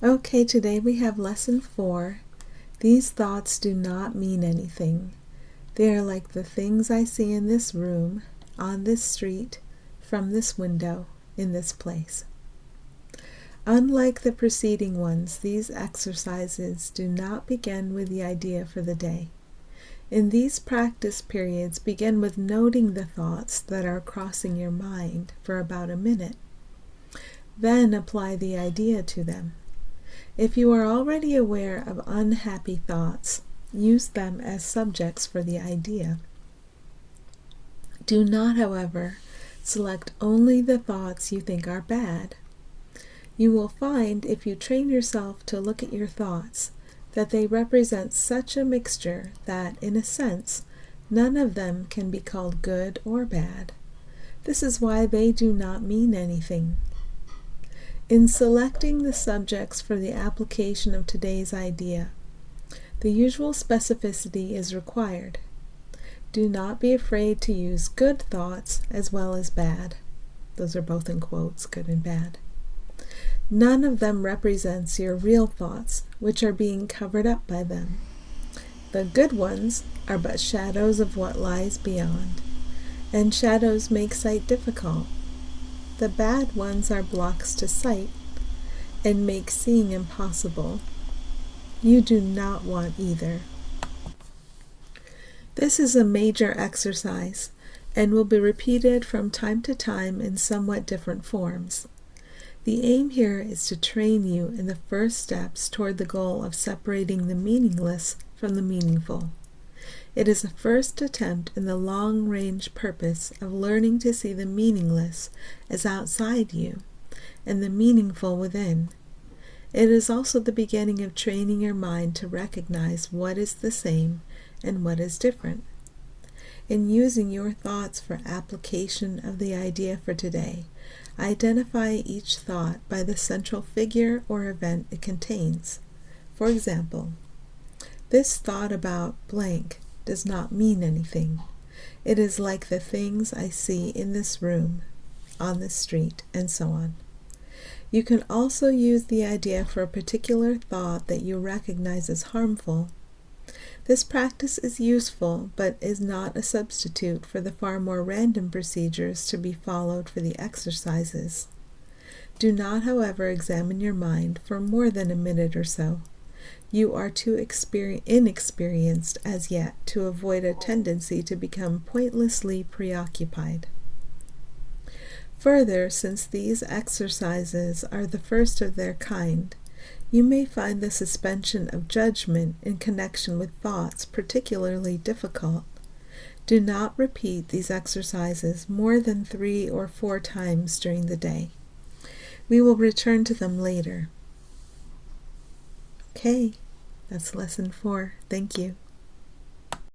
Okay, today we have lesson 4. These thoughts do not mean anything. They are like the things I see in this room, on this street, from this window, in this place. Unlike the preceding ones, these exercises do not begin with the idea for the day. In these practice periods, begin with noting the thoughts that are crossing your mind for about a minute. Then apply the idea to them. If you are already aware of unhappy thoughts, use them as subjects for the idea. Do not, however, select only the thoughts you think are bad. You will find, if you train yourself to look at your thoughts, that they represent such a mixture that, in a sense, none of them can be called good or bad. This is why they do not mean anything. In selecting the subjects for the application of today's idea, the usual specificity is required. Do not be afraid to use good thoughts as well as bad. Those are both in quotes, good and bad. None of them represents your real thoughts, which are being covered up by them. The good ones are but shadows of what lies beyond, and shadows make sight difficult. The bad ones are blocks to sight and make seeing impossible. You do not want either. This is a major exercise and will be repeated from time to time in somewhat different forms. The aim here is to train you in the first steps toward the goal of separating the meaningless from the meaningful. It is a first attempt in the long-range purpose of learning to see the meaningless as outside you and the meaningful within. It is also the beginning of training your mind to recognize what is the same and what is different. In using your thoughts for application of the idea for today, identify each thought by the central figure or event it contains. For example, this thought about blank does not mean anything. It is like the things I see in this room, on this street, and so on. You can also use the idea for a particular thought that you recognize as harmful. This practice is useful, but is not a substitute for the far more random procedures to be followed for the exercises. Do not, however, examine your mind for more than a minute or so. You are too inexperienced as yet to avoid a tendency to become pointlessly preoccupied. Further, since these exercises are the first of their kind, you may find the suspension of judgment in connection with thoughts particularly difficult. Do not repeat these exercises more than 3 or 4 times during the day. We will return to them later. Okay, that's lesson 4. Thank you.